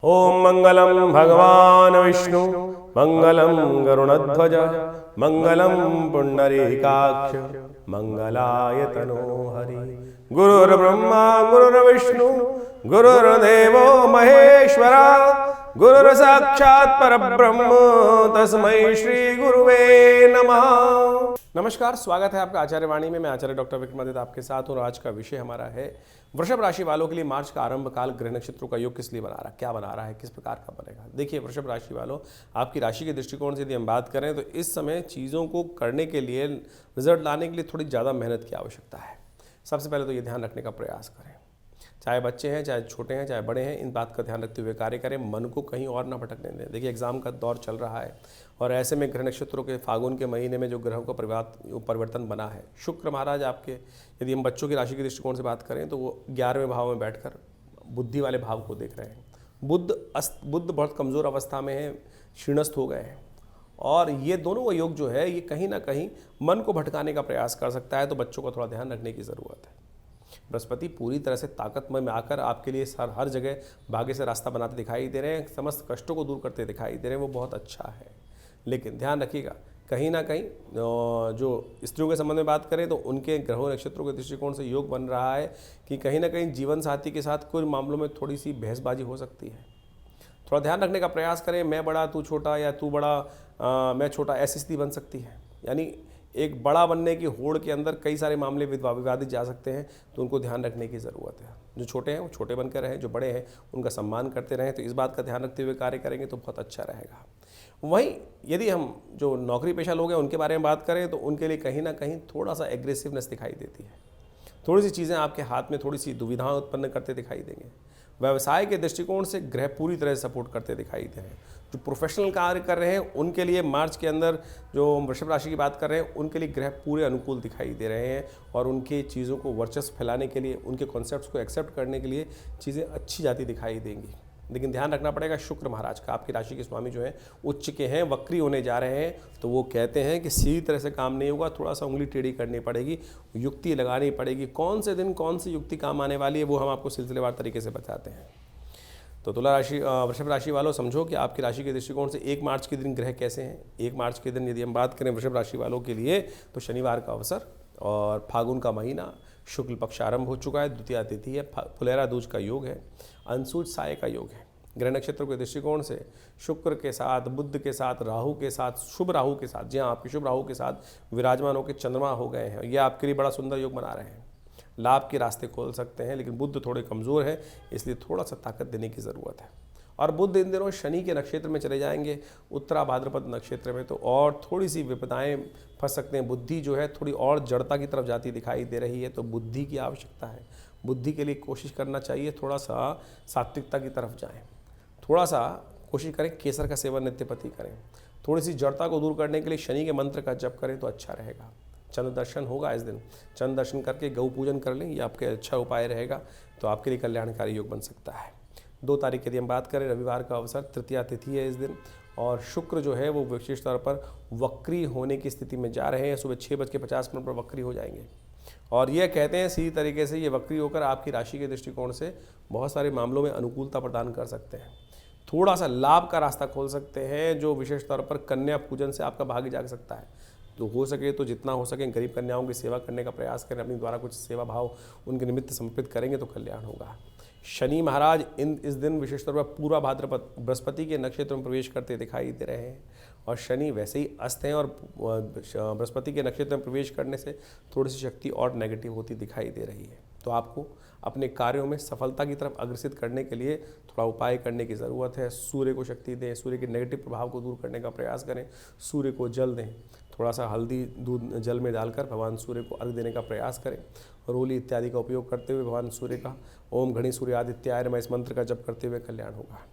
ओम मंगलम भगवान विष्णु मंगलम गरुणध्वज मंगलम पुंडरीकाक्ष मंगलाय तनोहरि। गुरुर्ब्रह्मा गुरुर्विष्णु गुरुर्देवो महेश्वरा गुरुर् साक्षात् परब्रह्म तस्मै श्री गुरुवे नमः। नमस्कार, स्वागत है आपका आचार्य वाणी में। मैं आचार्य डॉक्टर विक्रमादित्य आपके साथ हूँ और आज का विषय हमारा है वृषभ राशि वालों के लिए मार्च का आरंभ काल ग्रह नक्षत्रों का योग किस लिए बना रहा है, क्या बना रहा है, किस प्रकार का बनेगा। देखिए वृषभ राशि वालों, आपकी राशि के दृष्टिकोण से यदि हम बात करें तो इस समय चीज़ों को करने के लिए, रिजल्ट लाने के लिए थोड़ी ज़्यादा मेहनत की आवश्यकता है। सबसे पहले तो ये ध्यान रखने का प्रयास करें, चाहे बच्चे हैं, चाहे छोटे हैं, चाहे बड़े हैं, इन बात का ध्यान रखते हुए कार्य करें, मन को कहीं और ना भटकने दें। देखिए एग्जाम का दौर चल रहा है और ऐसे में ग्रह नक्षत्रों के फागुन के महीने में जो ग्रहों का परिवर्तन बना है, शुक्र महाराज आपके, यदि हम बच्चों की राशि के दृष्टिकोण से बात करें तो वो 11वें भाव में बैठकर बुद्धि वाले भाव को देख रहे हैं। बुद्ध बहुत कमज़ोर अवस्था में है, क्षीणस्थ हो गए हैं और ये दोनों का योग जो है ये कहीं ना कहीं मन को भटकाने का प्रयास कर सकता है, तो बच्चों को थोड़ा ध्यान रखने की ज़रूरत है। बृहस्पति पूरी तरह से ताकतमय में आकर आपके लिए हर जगह भाग्य से रास्ता बनाते दिखाई दे रहे हैं, समस्त कष्टों को दूर करते दिखाई दे रहे हैं, वो बहुत अच्छा है। लेकिन ध्यान रखिएगा, कहीं ना कहीं जो स्त्रियों के संबंध में बात करें तो उनके ग्रहों नक्षत्रों के दृष्टिकोण से योग बन रहा है कि कहीं ना कहीं जीवन साथी के साथ कुछ मामलों में थोड़ी सी बहसबाजी हो सकती है। थोड़ा ध्यान रखने का प्रयास करें, मैं बड़ा तू छोटा या तू बड़ा मैं छोटा, ऐसी स्थिति बन सकती है। यानी एक बड़ा बनने की होड़ के अंदर कई सारे मामले विवादित जा सकते हैं, तो उनको ध्यान रखने की ज़रूरत है। जो छोटे हैं वो छोटे बनकर रहें, जो बड़े हैं उनका सम्मान करते रहें, तो इस बात का ध्यान रखते हुए कार्य करेंगे तो बहुत अच्छा रहेगा। वहीं यदि हम जो नौकरी पेशा लोग हैं उनके बारे में बात करें तो उनके लिए कहीं ना कहीं थोड़ा सा एग्रेसिवनेस दिखाई देती है, थोड़ी सी चीज़ें आपके हाथ में थोड़ी सी दुविधाएं उत्पन्न करते दिखाई देंगे। व्यवसाय के दृष्टिकोण से ग्रह पूरी तरह से सपोर्ट करते दिखाई दे रहे हैं। जो प्रोफेशनल कार्य कर रहे हैं उनके लिए मार्च के अंदर, जो वृषभ राशि की बात कर रहे हैं उनके लिए ग्रह पूरे अनुकूल दिखाई दे रहे हैं और उनके चीज़ों को वर्चस्व फैलाने के लिए, उनके कॉन्सेप्ट्स को एक्सेप्ट करने के लिए चीज़ें अच्छी जाती दिखाई देंगी। लेकिन ध्यान रखना पड़ेगा, शुक्र महाराज का, आपकी राशि के स्वामी जो है उच्च के हैं, वक्री होने जा रहे हैं, तो वो कहते हैं कि सीधी तरह से काम नहीं होगा, थोड़ा सा उंगली टेढ़ी करनी पड़ेगी, युक्ति लगानी पड़ेगी। कौन से दिन कौन सी युक्ति काम आने वाली है वो हम आपको सिलसिलेवार तरीके से बताते हैं। तो तुला राशि, वृषभ राशि वालों, समझो कि आपकी राशि के दृष्टिकोण से 1 मार्च के दिन ग्रह कैसे हैं। 1 मार्च के दिन यदि हम बात करें वृषभ राशि वालों के लिए तो शनिवार का अवसर और फागुन का महीना, शुक्ल पक्ष आरंभ हो चुका है, द्वितीया तिथि है, फुलेरा दूज का योग है, अंशुज साय का योग है। ग्रह नक्षत्रों के दृष्टिकोण से शुक्र के साथ, बुध के साथ, राहु के साथ, शुभ राहु के साथ, जी हाँ आपके शुभ राहु के साथ विराजमान होकर चंद्रमा हो गए हैं। ये आपके लिए बड़ा सुंदर योग बना रहे हैं, लाभ के रास्ते खोल सकते हैं। लेकिन बुध थोड़े कमज़ोर है, इसलिए थोड़ा सा ताकत देने की ज़रूरत है। और बुध इन दिनों शनि के नक्षत्र में चले जाएंगे, उत्तरा भाद्रपद नक्षत्र में, तो और थोड़ी सी विपदाएं फंस सकते हैं। बुद्धि जो है थोड़ी और जड़ता की तरफ जाती दिखाई दे रही है, तो बुद्धि की आवश्यकता है। बुद्धि के लिए कोशिश करना चाहिए, थोड़ा सा सात्विकता की तरफ जाएँ, थोड़ा सा कोशिश करें केसर का सेवन नित्यपति करें, थोड़ी सी जड़ता को दूर करने के लिए शनि के मंत्र का जप करें तो अच्छा रहेगा। चंद्र दर्शन होगा इस दिन, चंद्र दर्शन करके गौ पूजन कर लें, ये आपके अच्छा उपाय रहेगा, तो आपके लिए कल्याणकारी योग बन सकता है। 2 तारीख यदि हम बात करें, रविवार का अवसर, तृतीया तिथि है इस दिन और शुक्र जो है वो विशेष तौर पर वक्री होने की स्थिति में जा रहे हैं। सुबह 6:50 पर वक्री हो जाएंगे और ये कहते हैं सीधी तरीके से ये वक्री होकर आपकी राशि के दृष्टिकोण से बहुत सारे मामलों में अनुकूलता प्रदान कर सकते हैं, थोड़ा सा लाभ का रास्ता खोल सकते हैं, जो विशेष तौर पर कन्या पूजन से आपका भाग्य जाग सकता है। तो हो सके तो जितना हो सके गरीब कन्याओं की सेवा करने का प्रयास करें, अपने द्वारा कुछ सेवा भाव उनके निमित्त समर्पित करेंगे तो कल्याण होगा। शनि महाराज इस दिन विशेष तौर पर पूरा भाद्रपद बृहस्पति के नक्षत्र में प्रवेश करते दिखाई दे रहे हैं और शनि वैसे ही अस्त हैं और बृहस्पति के नक्षत्र में प्रवेश करने से थोड़ी सी शक्ति और नेगेटिव होती दिखाई दे रही है। तो आपको अपने कार्यों में सफलता की तरफ अग्रसित करने के लिए थोड़ा उपाय करने की ज़रूरत है। सूर्य को शक्ति दें, सूर्य के नेगेटिव प्रभाव को दूर करने का प्रयास करें, सूर्य को जल दें, थोड़ा सा हल्दी दूध जल में डालकर भगवान सूर्य को अर्घ देने का प्रयास करें। रोली इत्यादि का उपयोग करते हुए भगवान सूर्य का ओम घड़ी सूर्यादित्याय नमः इस मंत्र का जप करते हुए कल्याण होगा।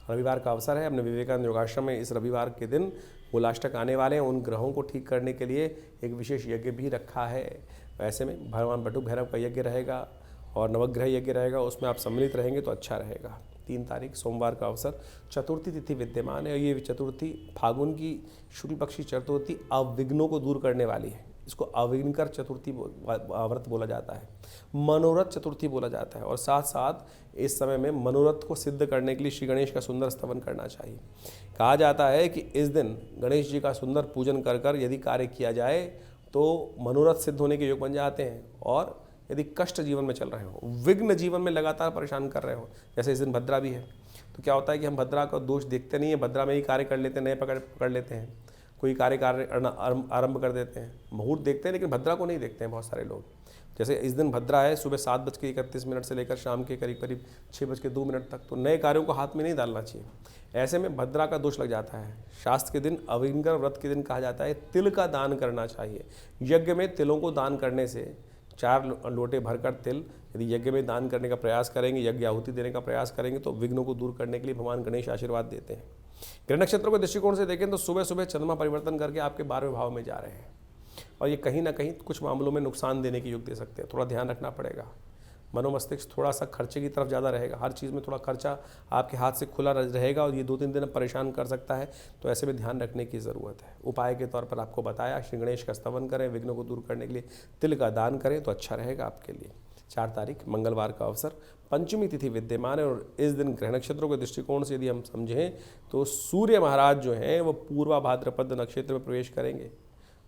रविवार का अवसर है, अपने विवेकानंद योगाश्रम में इस रविवार के दिन मूलाष्टक आने वाले हैं, उन ग्रहों को ठीक करने के लिए एक विशेष यज्ञ भी रखा है। ऐसे में भगवान बटुक भैरव का यज्ञ रहेगा और नवग्रह यज्ञ रहेगा, उसमें आप सम्मिलित रहेंगे तो अच्छा रहेगा। 3 तारीख सोमवार का अवसर, चतुर्थी तिथि विद्यमान है और ये चतुर्थी फागुन की शुक्ल पक्षी चतुर्थी अविघ्नों को दूर करने वाली है। इसको अविघ्नकर चतुर्थी व्रत बोला जाता है, मनोरथ चतुर्थी बोला जाता है। और साथ साथ इस समय में मनोरथ को सिद्ध करने के लिए श्री गणेश का सुंदर स्तवन करना चाहिए। कहा जाता है कि इस दिन गणेश जी का सुंदर पूजन कर कर यदि कार्य किया जाए तो मनोरथ सिद्ध होने के योग बन जाते हैं। और यदि कष्ट जीवन में चल रहे हो, विघ्न जीवन में लगातार परेशान कर रहे हो, जैसे इस दिन भद्रा भी है, तो क्या होता है कि हम भद्रा का दोष देखते नहीं है, भद्रा में ही कार्य कर लेते हैं, नए पकड़ लेते हैं, कोई कार्य आरंभ कर देते हैं, मुहूर्त देखते हैं लेकिन भद्रा को नहीं देखते हैं बहुत सारे लोग। जैसे इस दिन भद्रा है, सुबह 7:31 से लेकर शाम के करीब करीब 6:02 तक, तो नए कार्यों को हाथ में नहीं डालना चाहिए। ऐसे में भद्रा का दोष लग जाता है। शास्त्र के दिन अविघ्नकर व्रत के दिन कहा जाता है तिल का दान करना चाहिए। यज्ञ में तिलों को दान करने से 4 लोटे भरकर तिल यदि यज्ञ में दान करने का प्रयास करेंगे, यज्ञ आहुति देने का प्रयास करेंगे तो विघ्नों को दूर करने के लिए भगवान गणेश आशीर्वाद देते हैं। ग्रह नक्षत्रों के दृष्टिकोण से देखें तो सुबह सुबह चंद्रमा परिवर्तन करके आपके 12वें भाव में जा रहे हैं और ये कहीं ना कहीं कुछ मामलों में नुकसान देने के योग दे सकते हैं। थोड़ा ध्यान रखना पड़ेगा। मनोमस्तिष्क थोड़ा सा खर्चे की तरफ ज़्यादा रहेगा, हर चीज़ में थोड़ा खर्चा आपके हाथ से खुला रहेगा और ये 2-3 दिन परेशान कर सकता है, तो ऐसे में ध्यान रखने की ज़रूरत है। उपाय के तौर पर आपको बताया श्री गणेश का स्तवन करें, विघ्नों को दूर करने के लिए तिल का दान करें तो अच्छा रहेगा आपके लिए। 4 तारीख मंगलवार का अवसर, पंचमी तिथि विद्यमान है और इस दिन ग्रह नक्षत्रों के दृष्टिकोण से यदि हम समझें तो सूर्य महाराज जो हैं वो पूर्वा भाद्रपद नक्षत्र में प्रवेश करेंगे।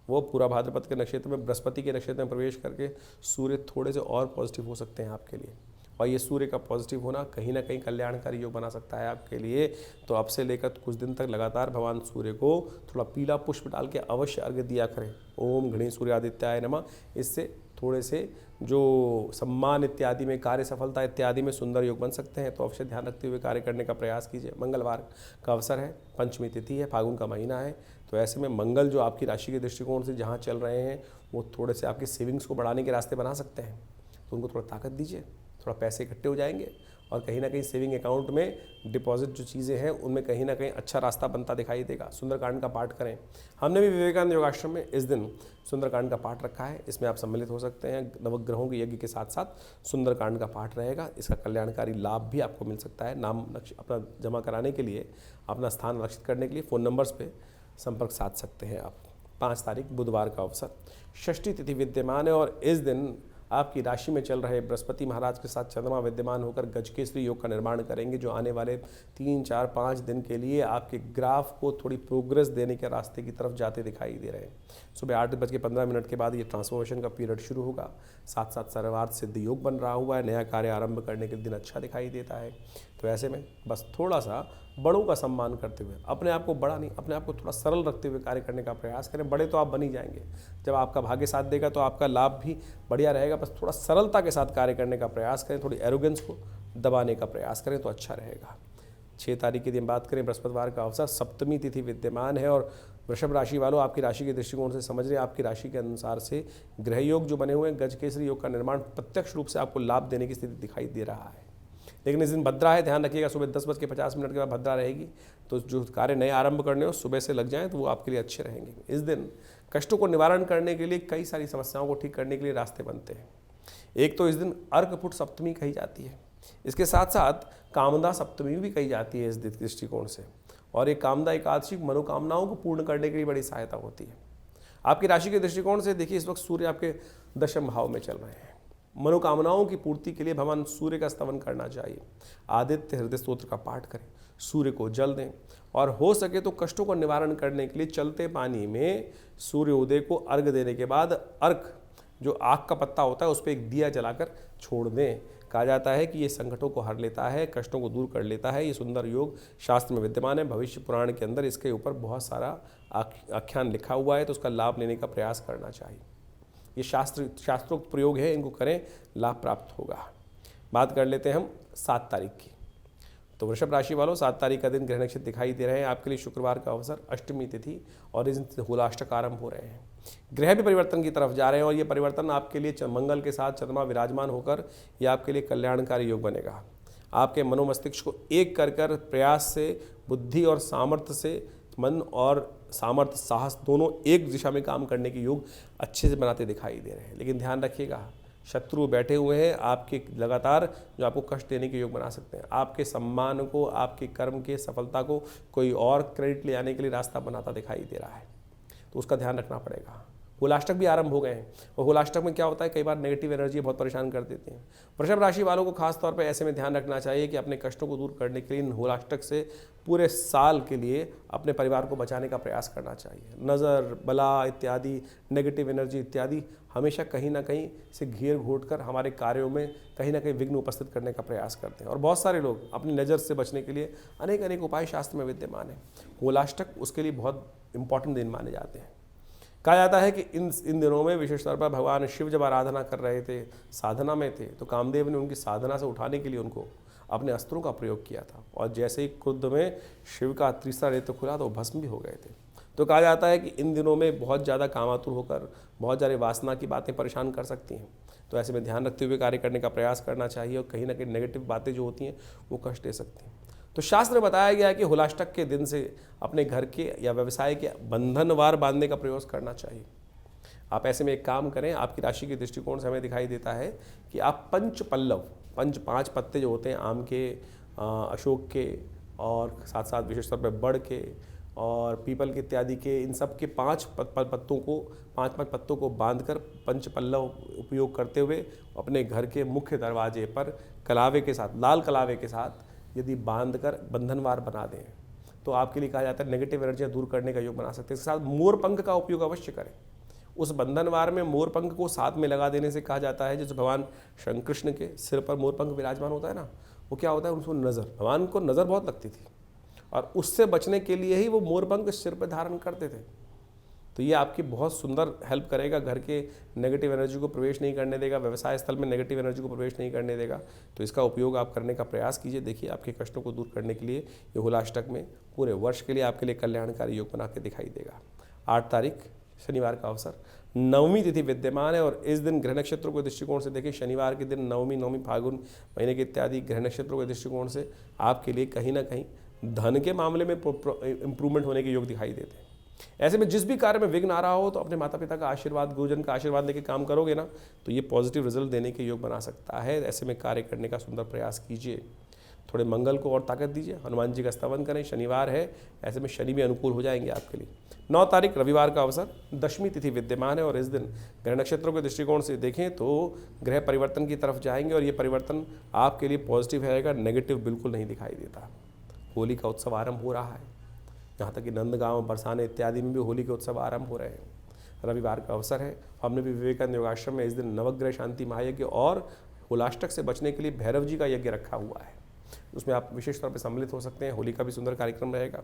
वो पूरा भाद्रपद के नक्षत्र में बृहस्पति के नक्षत्र में प्रवेश करके सूर्य थोड़े से और पॉजिटिव हो सकते हैं आपके लिए। और ये सूर्य का पॉजिटिव होना कहीं ना कहीं कल्याणकारी योग बना सकता है आपके लिए। तो अब से लेकर कुछ दिन तक लगातार भगवान सूर्य को थोड़ा पीला पुष्प डाल के अवश्य अर्घ्य दिया करें। ओम गणेश सूर्यादित्याय नमः। इससे थोड़े से जो सम्मान इत्यादि में, कार्य सफलता इत्यादि में सुंदर योग बन सकते हैं। तो अवश्य ध्यान रखते हुए कार्य करने का प्रयास कीजिए। मंगलवार का अवसर है, पंचमी तिथि है, फागुन का महीना है, तो ऐसे में मंगल जो आपकी राशि के दृष्टिकोण से जहाँ चल रहे हैं वो थोड़े से आपकी सेविंग्स को बढ़ाने के रास्ते बना सकते हैं। तो उनको थोड़ा ताकत दीजिए, थोड़ा पैसे इकट्ठे हो जाएंगे और कहीं ना कहीं सेविंग अकाउंट में डिपॉजिट जो चीज़ें हैं उनमें कहीं ना कहीं अच्छा रास्ता बनता दिखाई देगा। सुंदरकांड का पाठ करें। हमने भी विवेकानंद योगाश्रम में इस दिन सुंदरकांड का पाठ रखा है, इसमें आप सम्मिलित हो सकते हैं। नवग्रहों के यज्ञ के साथ साथ सुंदरकांड का पाठ रहेगा। इसका कल्याणकारी लाभ भी आपको मिल सकता है। नाम अपना जमा कराने के लिए, अपना स्थान आरक्षित करने के लिए फ़ोन नंबर्स पर संपर्क साध सकते हैं आप। 5 तारीख बुधवार का अवसर, षष्ठी तिथि विद्यमान है और इस दिन आपकी राशि में चल रहे बृहस्पति महाराज के साथ चंद्रमा विद्यमान होकर गजकेसरी योग का निर्माण करेंगे, जो आने वाले 3, 4, 5 दिन के लिए आपके ग्राफ को थोड़ी प्रोग्रेस देने के रास्ते की तरफ जाते दिखाई दे रहे हैं। सुबह 8:15 के बाद ये ट्रांसफॉर्मेशन का पीरियड शुरू होगा। साथ साथ सर्वार्थ सिद्ध योग बन रहा हुआ है, नया कार्य आरंभ करने के दिन अच्छा दिखाई देता है। तो ऐसे में बस थोड़ा सा बड़ों का सम्मान करते हुए, अपने आप को बड़ा नहीं, अपने आप को थोड़ा सरल रखते हुए कार्य करने का प्रयास करें। बड़े तो आप बन ही जाएंगे, जब आपका भाग्य साथ देगा तो आपका लाभ भी बढ़िया रहेगा। बस थोड़ा सरलता के साथ कार्य करने का प्रयास करें, थोड़ी एरोगेंस को दबाने का प्रयास करें तो अच्छा रहेगा। 6 तारीख के दिन बात करें, बृहस्पतिवार का अवसर, सप्तमी तिथि विद्यमान है और वृषभ राशि वालों आपकी राशि के दृष्टिकोण से समझ रहे हैं, आपकी राशि के अनुसार से ग्रह योग जो बने हुए हैं, गजकेसरी योग का निर्माण प्रत्यक्ष रूप से आपको लाभ देने की स्थिति दिखाई दे रहा है। लेकिन इस दिन भद्रा है, ध्यान रखिएगा। सुबह 10:50 के बाद भद्रा रहेगी, तो जो कार्य नए आरंभ करने हो सुबह से लग जाएं तो वो आपके लिए अच्छे रहेंगे। इस दिन कष्टों को निवारण करने के लिए, कई सारी समस्याओं को ठीक करने के लिए रास्ते बनते हैं। एक तो इस दिन अर्कपुट सप्तमी कही जाती है, इसके साथ साथ कामदा सप्तमी भी कही जाती है इस दृष्टिकोण से। और ये कामदा एकादशी मनोकामनाओं को पूर्ण करने के लिए बड़ी सहायता होती है। आपकी राशि के दृष्टिकोण से देखिए, इस वक्त सूर्य आपके 10वें भाव में चल रहे हैं। मनोकामनाओं की पूर्ति के लिए भगवान सूर्य का स्तवन करना चाहिए। आदित्य हृदय स्तोत्र का पाठ करें, सूर्य को जल दें और हो सके तो कष्टों को निवारण करने के लिए चलते पानी में सूर्योदय को अर्घ देने के बाद अर्घ जो आग का पत्ता होता है उस पर एक दिया जलाकर छोड़ दें। कहा जाता है कि ये संकटों को हर लेता है, कष्टों को दूर कर लेता है। ये सुंदर योग शास्त्र में विद्यमान है। भविष्य पुराण के अंदर इसके ऊपर बहुत सारा आख्यान लिखा हुआ है, तो उसका लाभ लेने का प्रयास करना चाहिए। ये शास्त्रोक्त प्रयोग है, इनको करें, लाभ प्राप्त होगा। बात कर लेते हैं हम 7 तारीख की। तो वृषभ राशि वालों, 7 तारीख का दिन ग्रह नक्षत्र दिखाई दे रहे हैं आपके लिए। शुक्रवार का अवसर, अष्टमी तिथि और इस दिन होलाष्टक आरंभ हो रहे हैं। ग्रह भी परिवर्तन की तरफ जा रहे हैं और ये परिवर्तन आपके लिए मंगल के साथ चंद्रमा विराजमान होकर ये आपके लिए कल्याणकारी योग बनेगा। आपके मनोमस्तिष्क को एक कर कर प्रयास से, बुद्धि और सामर्थ्य से, मन और सामर्थ्य, साहस दोनों एक दिशा में काम करने के योग अच्छे से बनाते दिखाई दे रहे हैं। लेकिन ध्यान रखिएगा, शत्रु बैठे हुए हैं आपके लगातार, जो आपको कष्ट देने के योग बना सकते हैं। आपके सम्मान को, आपके कर्म के सफलता को कोई और क्रेडिट ले आने के लिए रास्ता बनाता दिखाई दे रहा है, तो उसका ध्यान रखना पड़ेगा। होलाष्टक भी आरंभ हो गए हैं। और होलाष्टक में क्या होता है, कई बार नेगेटिव एनर्जी बहुत परेशान कर देती है। वृषभ राशि वालों को खास तौर पर ऐसे में ध्यान रखना चाहिए कि अपने कष्टों को दूर करने के लिए इन होलाष्टक से पूरे साल के लिए अपने परिवार को बचाने का प्रयास करना चाहिए। नज़र, बला इत्यादि, नेगेटिव एनर्जी इत्यादि हमेशा कहीं ना कहीं से घेर घोट कर हमारे कार्यों में कहीं ना कहीं विघ्न उपस्थित करने का प्रयास करते हैं। और बहुत सारे लोग अपनी नज़र से बचने के लिए अनेक अनेक उपाय शास्त्र में विद्यमान हैं। होलाष्टक उसके लिए बहुत इंपॉर्टेंट दिन माने जाते हैं। कहा जाता है कि इन दिनों में विशेष तौर पर भगवान शिव जब आराधना कर रहे थे, साधना में थे, तो कामदेव ने उनकी साधना से उठाने के लिए उनको अपने अस्त्रों का प्रयोग किया था। और जैसे ही क्रुद्ध में शिव का तीसरा नेत्र खुला तो वो भस्म भी हो गए थे। तो कहा जाता है कि इन दिनों में बहुत ज़्यादा कामातुर होकर बहुत सारे वासना की बातें परेशान कर सकती हैं। तो ऐसे में ध्यान रखते हुए कार्य करने का प्रयास करना चाहिए और कहीं ना कहीं नेगेटिव बातें जो होती हैं वो कष्ट दे सकती हैं। तो शास्त्र में बताया गया है कि होलाष्टक के दिन से अपने घर के या व्यवसाय के बंधनवार बांधने का प्रयास करना चाहिए। आप ऐसे में एक काम करें, आपकी राशि के दृष्टिकोण से हमें दिखाई देता है कि आप पंच पल्लव, 5 पत्ते जो होते हैं आम के, अशोक के और साथ साथ विशेष तौर पर बड़ के और पीपल के इत्यादि के, इन सब के 5 पत्तों को बांधकर पंच पल्लव उपयोग करते हुए अपने घर के मुख्य दरवाजे पर कलावे के साथ, लाल कलावे के साथ यदि बांधकर बंधनवार बना दें तो आपके लिए कहा जाता है नेगेटिव एनर्जियाँ दूर करने का योग बना सकते हैं। इसके साथ मोर पंख का उपयोग अवश्य करें। उस बंधनवार में मोर पंख को साथ में लगा देने से कहा जाता है, जैसे भगवान शंकर कृष्ण के सिर पर मोर पंख विराजमान होता है ना, वो क्या होता है, उनको नज़र, भगवान को नज़र बहुत लगती थी और उससे बचने के लिए ही वो मोर पंख सिर पर धारण करते थे। तो ये आपकी बहुत सुंदर हेल्प करेगा, घर के नेगेटिव एनर्जी को प्रवेश नहीं करने देगा, व्यवसाय स्थल में नेगेटिव एनर्जी को प्रवेश नहीं करने देगा। तो इसका उपयोग आप करने का प्रयास कीजिए। देखिए आपके कष्टों को दूर करने के लिए ये होलाष्टक में पूरे वर्ष के लिए आपके लिए कल्याणकारी योग बना के दिखाई देगा। 8 तारीख शनिवार का अवसर, नवमी तिथि विद्यमान है और इस दिन ग्रह नक्षत्रों के दृष्टिकोण से देखें, शनिवार के दिन नवमी फागुन महीने के इत्यादि ग्रह नक्षत्रों के दृष्टिकोण से आपके लिए कहीं ना कहीं धन के मामले में इंप्रूवमेंट होने के योग दिखाई देते हैं। ऐसे में जिस भी कार्य में विघ्न आ रहा हो तो अपने माता पिता का आशीर्वाद, गुरुजन का आशीर्वाद लेके काम करोगे ना तो ये पॉजिटिव रिजल्ट देने के योग बना सकता है। ऐसे में कार्य करने का सुंदर प्रयास कीजिए। थोड़े मंगल को और ताकत दीजिए, हनुमान जी का स्तवन करें, शनिवार है, ऐसे में शनि भी अनुकूल हो जाएंगे आपके लिए। 9 तारीख रविवार का अवसर, दशमी तिथि विद्यमान है और इस दिन ग्रह नक्षत्रों के दृष्टिकोण से देखें तो ग्रह परिवर्तन की तरफ जाएंगे और ये परिवर्तन आपके लिए पॉजिटिव रहेगा, नेगेटिव बिल्कुल नहीं दिखाई देता। होली का उत्सव आरंभ हो रहा है, यहाँ तक कि नंदगांव, बरसाने इत्यादि में भी होली के उत्सव आरंभ हो रहे हैं। रविवार का अवसर है, हमने भी विवेकानंद योगाश्रम में इस दिन नवग्रह शांति महायज्ञ और होलाष्टक से बचने के लिए भैरव जी का यज्ञ रखा हुआ है। उसमें आप विशेष तौर पर सम्मिलित हो सकते हैं। होली का भी सुंदर कार्यक्रम रहेगा।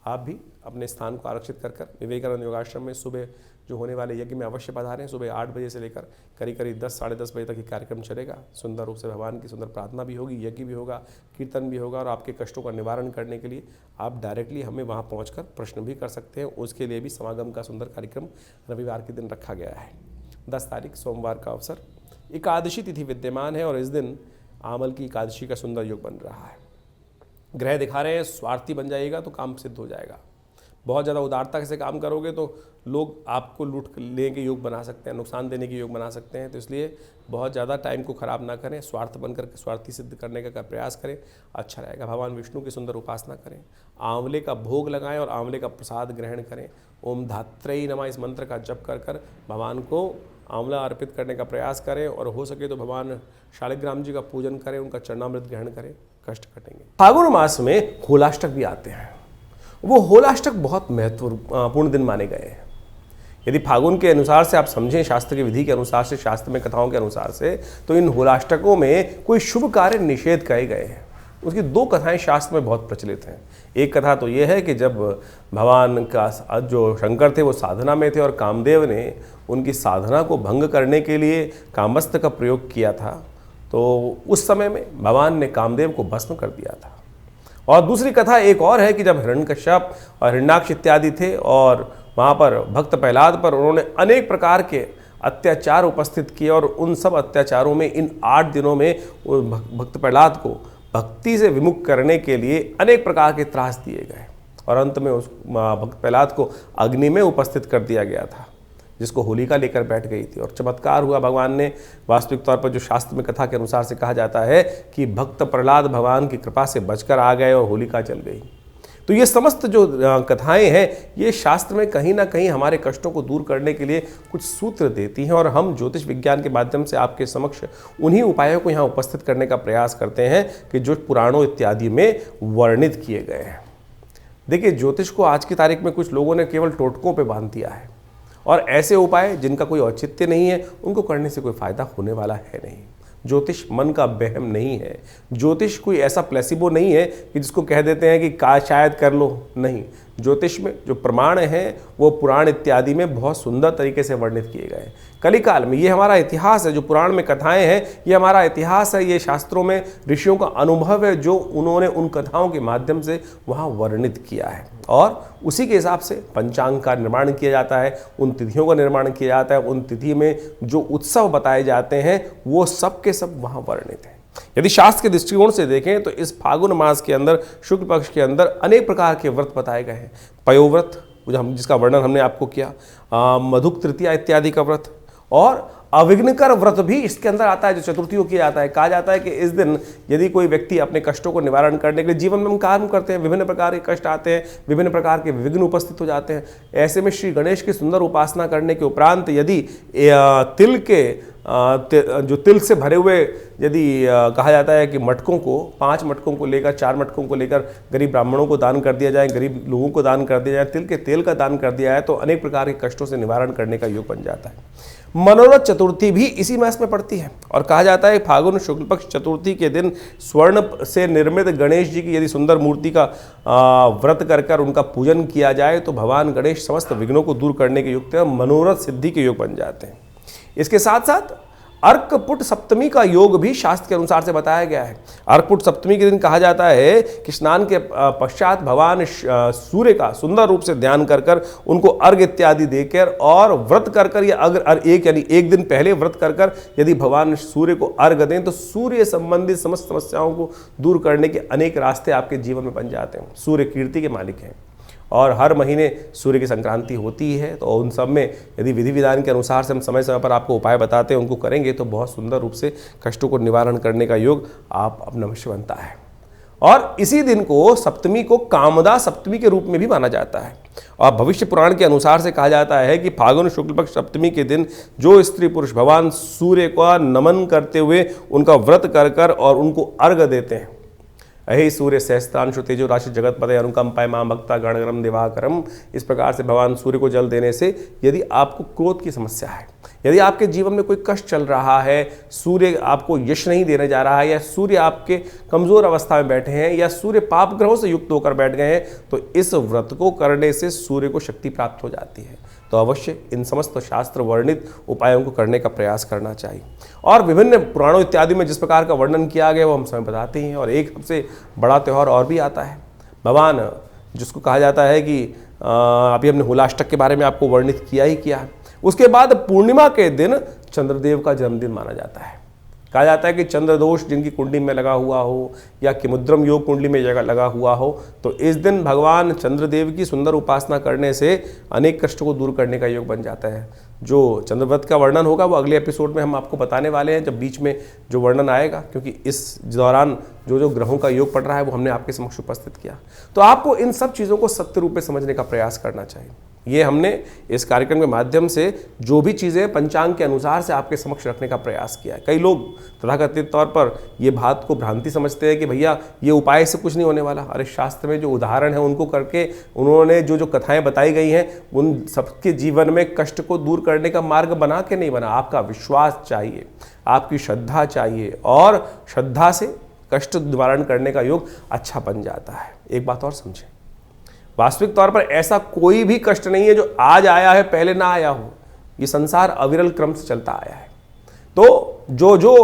आप भी अपने स्थान को आरक्षित कर विवेकानंद योगाश्रम में सुबह जो होने वाले यज्ञ में अवश्य पधारें। सुबह 8 बजे से लेकर करीब 10 साढ़े 10 बजे तक ये कार्यक्रम चलेगा। सुंदर रूप से भगवान की सुंदर प्रार्थना भी होगी, यज्ञ भी होगा, कीर्तन भी होगा और आपके कष्टों का निवारण करने के लिए आप डायरेक्टली हमें वहाँ पहुँचकर प्रश्न भी कर सकते हैं। उसके लिए भी समागम का सुंदर कार्यक्रम रविवार के दिन रखा गया है। 10 तारीख सोमवार का अवसर, एकादशी तिथि विद्यमान है और इस दिन आमल की एकादशी का सुंदर योग बन रहा है। ग्रह दिखा रहे हैं स्वार्थी बन जाएगा तो काम सिद्ध हो जाएगा। बहुत ज़्यादा उदारता से काम करोगे तो लोग आपको लूट लेने के योग बना सकते हैं, नुकसान देने के योग बना सकते हैं। तो इसलिए बहुत ज़्यादा टाइम को खराब ना करें, स्वार्थ बनकर स्वार्थी सिद्ध करने का प्रयास करें, अच्छा रहेगा। भगवान विष्णु की सुंदर उपासना करें, आंवले का भोग लगाएं और आंवले का प्रसाद ग्रहण करें। ओम धात्रेयी नमः इस मंत्र का जप कर भगवान को आंवला अर्पित करने का प्रयास करें और हो सके तो भगवान शालिग्राम जी का पूजन करें, उनका चरणामृत ग्रहण करें, कष्ट कटेंगे। फागुन मास में होलाष्टक भी आते हैं। वो होलाष्टक बहुत महत्वपूर्ण दिन माने गए हैं। यदि फागुन के अनुसार से आप समझें, शास्त्र की विधि के अनुसार से, शास्त्र में कथाओं के अनुसार से, तो इन होलाष्टकों में कोई शुभ कार्य निषेध कहे गए हैं। उसकी 2 कथाएं शास्त्र में बहुत प्रचलित हैं। एक कथा तो ये है कि जब भगवान का जो शंकर थे वो साधना में थे और कामदेव ने उनकी साधना को भंग करने के लिए कामस्त्र का प्रयोग किया था, तो उस समय में भगवान ने कामदेव को भस्म कर दिया था। और दूसरी कथा एक और है कि जब हिरण्यकश्यप और हिरण्याक्ष इत्यादि थे और वहाँ पर भक्त प्रहलाद पर उन्होंने अनेक प्रकार के अत्याचार उपस्थित किए और उन सब अत्याचारों में इन 8 दिनों में भक्त प्रहलाद को भक्ति से विमुख करने के लिए अनेक प्रकार के त्रास दिए गए और अंत में उस भक्त प्रहलाद को अग्नि में उपस्थित कर दिया गया था, जिसको होलिका लेकर बैठ गई थी। और चमत्कार हुआ, भगवान ने वास्तविक तौर पर जो शास्त्र में कथा के अनुसार से कहा जाता है कि भक्त प्रहलाद भगवान की कृपा से बचकर आ गए और होलिका जल गई। तो ये समस्त जो कथाएं हैं ये शास्त्र में कहीं ना कहीं हमारे कष्टों को दूर करने के लिए कुछ सूत्र देती हैं, और हम ज्योतिष विज्ञान के माध्यम से आपके समक्ष उन्हीं उपायों को यहाँ उपस्थित करने का प्रयास करते हैं कि जो पुराणों इत्यादि में वर्णित किए गए हैं। देखिए, ज्योतिष को आज की तारीख में कुछ लोगों ने केवल टोटकों पे बांध दिया है, और ऐसे उपाय जिनका कोई औचित्य नहीं है उनको करने से कोई फायदा होने वाला है नहीं। ज्योतिष मन का वहम नहीं है। ज्योतिष कोई ऐसा प्लेसिबो नहीं है कि जिसको कह देते हैं कि का शायद कर लो, नहीं। ज्योतिष में जो प्रमाण हैं वो पुराण इत्यादि में बहुत सुंदर तरीके से वर्णित किए गए हैं। कलिकाल में ये हमारा इतिहास है, जो पुराण में कथाएं हैं ये हमारा इतिहास है, ये शास्त्रों में ऋषियों का अनुभव है जो उन्होंने उन कथाओं के माध्यम से वहाँ वर्णित किया है, और उसी के हिसाब से पंचांग का निर्माण किया जाता है, उन तिथियों का निर्माण किया जाता है, उन तिथि में जो उत्सव बताए जाते हैं वो सब के सब वहाँ वर्णित हैं। यदि शास्त्र के दृष्टिकोण से देखें तो इस फागुन मास के अंदर, शुक्ल पक्ष के अंदर अनेक प्रकार के व्रत बताए गए हैं। पयोव्रत जिसका वर्णन हमने आपको किया, मधुक तृतीया इत्यादि का व्रत, और अविघ्नकर व्रत भी इसके अंदर आता है जो चतुर्थियों किया जाता है। कहा जाता है कि इस दिन यदि कोई व्यक्ति अपने कष्टों को निवारण करने के लिए जीवन में हम काम करते हैं, विभिन्न प्रकार के कष्ट आते हैं, विभिन्न प्रकार के विघ्न उपस्थित हो जाते हैं, ऐसे में श्री गणेश की सुंदर उपासना करने के उपरांत यदि तिल के जो तिल से भरे हुए यदि कहा जाता है कि मटकों को, 5 मटकों को लेकर, 4 मटकों को लेकर गरीब ब्राह्मणों को दान कर दिया जाए, गरीब लोगों को दान कर दिया जाए, तिल के तेल का दान कर दिया जाए, तो अनेक प्रकार के कष्टों से निवारण करने का योग बन जाता है। मनोरथ चतुर्थी भी इसी मास में पड़ती है, और कहा जाता है फागुन शुक्ल पक्ष चतुर्थी के दिन स्वर्ण से निर्मित गणेश जी की यदि सुंदर मूर्ति का व्रत कर उनका पूजन किया जाए तो भगवान गणेश समस्त विघ्नों को दूर करने के युक्त है, मनोरथ सिद्धि के योग बन जाते हैं। इसके साथ साथ अर्कपुट सप्तमी का योग भी शास्त्र के अनुसार से बताया गया है। अर्कपुट सप्तमी के दिन कहा जाता है कि स्नान के पश्चात भगवान सूर्य का सुंदर रूप से ध्यान कर उनको अर्घ इत्यादि देकर और व्रत कर या अगर एक दिन पहले व्रत कर यदि भगवान सूर्य को अर्घ दें तो सूर्य संबंधित समस्त समस्याओं को दूर करने के अनेक रास्ते आपके जीवन में बन जाते हैं। सूर्य कीर्ति के मालिक हैं, और हर महीने सूर्य की संक्रांति होती है, तो उन सब में यदि विधि विधान के अनुसार से हम समय समय पर आपको उपाय बताते हैं, उनको करेंगे तो बहुत सुंदर रूप से कष्टों को निवारण करने का योग आप अपना अवश्य बनता है। और इसी दिन को सप्तमी को कामदा सप्तमी के रूप में भी माना जाता है, और भविष्य पुराण के अनुसार से कहा जाता है कि फागुन शुक्ल पक्ष सप्तमी के दिन जो स्त्री पुरुष भगवान सूर्य का नमन करते हुए उनका व्रत कर और उनको अर्घ देते हैं, अहि सूर्य सहस्त्रांशु तेजो राशि जगत पदे अनुकंपाय मां भक्ता गणगणम दिवाकरम, इस प्रकार से भगवान सूर्य को जल देने से यदि आपको क्रोध की समस्या है, यदि आपके जीवन में कोई कष्ट चल रहा है, सूर्य आपको यश नहीं देने जा रहा है, या सूर्य आपके कमजोर अवस्था में बैठे हैं, या सूर्य पाप ग्रहों से युक्त होकर बैठ गए हैं, तो इस व्रत को करने से सूर्य को शक्ति प्राप्त हो जाती है। तो अवश्य इन समस्त शास्त्र वर्णित उपायों को करने का प्रयास करना चाहिए। और विभिन्न पुराणों इत्यादि में जिस प्रकार का वर्णन किया गया वो हम समय बताते हैं। और एक सबसे बड़ा त्यौहार और भी आता है, भगवान जिसको कहा जाता है कि अभी हमने हुलाष्टक के बारे में आपको वर्णित किया ही किया है। उसके बाद पूर्णिमा के दिन चंद्रदेव का जन्मदिन माना जाता है। कहा जाता है कि चंद्र दोष जिनकी कुंडली में लगा हुआ हो या किमुद्रम योग कुंडली में लगा हुआ हो, तो इस दिन भगवान चंद्रदेव की सुंदर उपासना करने से अनेक कष्टों को दूर करने का योग बन जाता है। जो चंद्रव्रत का वर्णन होगा वो अगले एपिसोड में हम आपको बताने वाले हैं, जब बीच में जो वर्णन आएगा, क्योंकि इस दौरान जो ग्रहों का योग पड़ रहा है वो हमने आपके समक्ष उपस्थित किया। तो आपको इन सब चीज़ों को सत्य रूप में समझने का प्रयास करना चाहिए। ये हमने इस कार्यक्रम के माध्यम से जो भी चीज़ें पंचांग के अनुसार से आपके समक्ष रखने का प्रयास किया है। कई लोग तथाकथित तौर पर ये बात को भ्रांति समझते हैं कि भैया ये उपाय से कुछ नहीं होने वाला। अरे शास्त्र में जो उदाहरण है उनको करके उन्होंने जो कथाएं बताई गई हैं उन सबके जीवन में कष्ट को दूर करने का मार्ग बना के नहीं बना। आपका विश्वास चाहिए, आपकी श्रद्धा चाहिए, और श्रद्धा से कष्ट निवारण करने का योग अच्छा बन जाता है। एक बात और समझें, वास्तविक तौर पर ऐसा कोई भी कष्ट नहीं है जो आज आया है पहले ना आया हो। ये संसार अविरल क्रम से चलता आया है। तो जो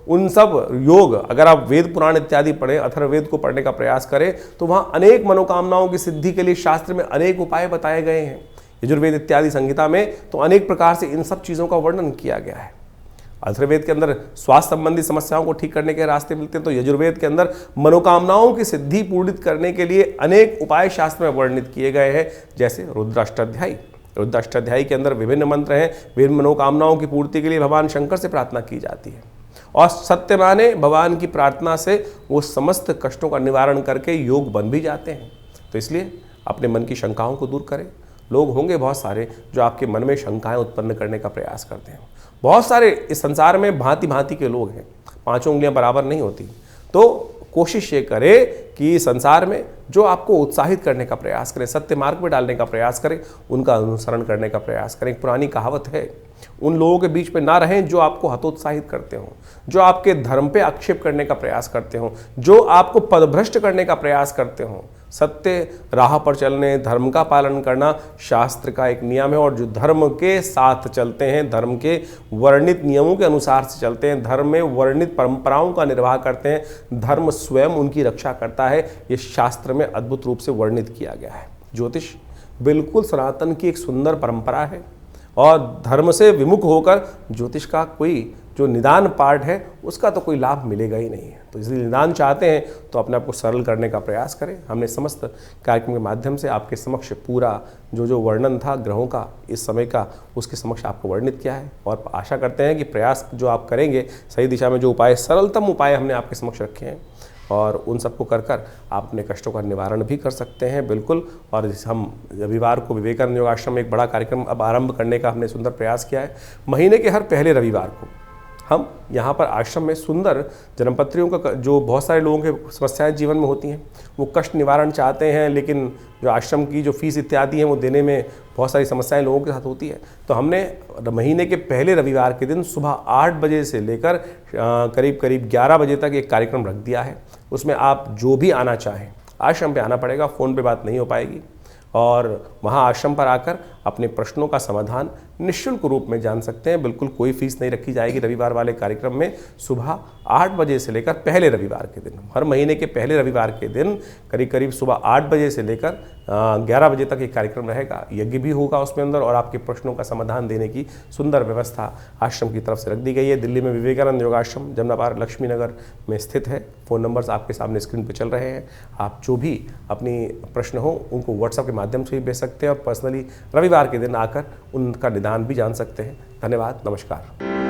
उन सब योग, अगर आप वेद पुराण इत्यादि पढ़ें, अथर्ववेद को पढ़ने का प्रयास करें, तो वहाँ अनेक मनोकामनाओं की सिद्धि के लिए शास्त्र में अनेक उपाय बताए गए हैं। यजुर्वेद इत्यादि संहिता में तो अनेक प्रकार से इन सब चीज़ों का वर्णन किया गया है। अथर्ववेद के अंदर स्वास्थ्य संबंधी समस्याओं को ठीक करने के रास्ते मिलते हैं, तो यजुर्वेद के अंदर मनोकामनाओं की सिद्धि पूर्णित करने के लिए अनेक उपाय शास्त्र में वर्णित किए गए हैं, जैसे रुद्राष्टाध्यायी। रुद्राष्टाध्यायी के अंदर विभिन्न मंत्र हैं। विभिन्न मनोकामनाओं की पूर्ति के लिए भगवान शंकर से प्रार्थना की जाती है, और सत्य माने भगवान की प्रार्थना से वो समस्त कष्टों का निवारण करके योग बन भी जाते हैं। तो इसलिए अपने मन की शंकाओं को दूर करें। लोग होंगे बहुत सारे जो आपके मन में शंकाएं उत्पन्न करने का प्रयास करते हैं। बहुत सारे इस संसार में भांति भांति के लोग हैं, पांचों उंगलियां बराबर नहीं होती। तो कोशिश ये करें कि संसार में जो आपको उत्साहित करने का प्रयास करें, सत्य मार्ग में डालने का प्रयास करें, उनका अनुसरण करने का प्रयास करें। एक पुरानी कहावत है, उन लोगों के बीच में ना रहें जो आपको हतोत्साहित करते हों, जो आपके धर्म पे आक्षेप करने का प्रयास करते हों, जो आपको पदभ्रष्ट करने का प्रयास करते हों। सत्य राह पर चलने, धर्म का पालन करना शास्त्र का एक नियम है, और जो धर्म के साथ चलते हैं, धर्म के वर्णित नियमों के अनुसार से चलते हैं, धर्म में वर्णित परंपराओं का निर्वाह करते हैं, धर्म स्वयं उनकी रक्षा करता है। ये शास्त्र में अद्भुत रूप से वर्णित किया गया है। ज्योतिष बिल्कुल सनातन की एक सुंदर परंपरा है, और धर्म से विमुख होकर ज्योतिष का कोई जो निदान पार्ट है उसका तो कोई लाभ मिलेगा ही नहीं है। तो इसलिए निदान चाहते हैं तो अपने आप को सरल करने का प्रयास करें। हमने समस्त कार्यक्रम के माध्यम से आपके समक्ष पूरा जो वर्णन था ग्रहों का इस समय का, उसके समक्ष आपको वर्णित किया है, और आशा करते हैं कि प्रयास जो आप करेंगे सही दिशा में, जो उपाय सरलतम उपाय हमने आपके समक्ष रखे हैं, और उन सबको कर आप अपने कष्टों का निवारण भी कर सकते हैं बिल्कुल। और हम रविवार को विवेकानंद योग आश्रम में एक बड़ा कार्यक्रम अब आरंभ करने का हमने सुंदर प्रयास किया है। महीने के हर पहले रविवार को हम यहाँ पर आश्रम में सुंदर जन्मपत्रियों का, जो बहुत सारे लोगों के समस्याएं जीवन में होती हैं, वो कष्ट निवारण चाहते हैं, लेकिन जो आश्रम की जो फीस इत्यादि है वो देने में बहुत सारी समस्याएं लोगों के साथ होती है। तो हमने महीने के पहले रविवार के दिन सुबह 8 बजे से लेकर करीब 11 बजे तक एक कार्यक्रम रख दिया है। उसमें आप जो भी आना चाहें आश्रम पे आना पड़ेगा, फ़ोन पे बात नहीं हो पाएगी, और वहाँ आश्रम पर आकर अपने प्रश्नों का समाधान निःशुल्क रूप में जान सकते हैं। बिल्कुल कोई फीस नहीं रखी जाएगी रविवार वाले कार्यक्रम में। सुबह 8 बजे से लेकर पहले रविवार के दिन, हर महीने के पहले रविवार के दिन करीब सुबह 8 बजे से लेकर 11 बजे तक एक कार्यक्रम रहेगा। यज्ञ भी होगा उसमें अंदर, और आपके प्रश्नों का समाधान देने की सुंदर व्यवस्था आश्रम की तरफ से रख दी गई है। दिल्ली में विवेकानंद योगाश्रम जमनाबाद लक्ष्मी नगर में स्थित है। फ़ोन नंबर्स आपके सामने स्क्रीन पर चल रहे हैं। आप जो भी अपनी प्रश्न हो उनको व्हाट्सएप के माध्यम से भी भेज सकते हैं, और पर्सनली रविवार के दिन आकर उनका निदान भी जान सकते हैं। धन्यवाद, नमस्कार।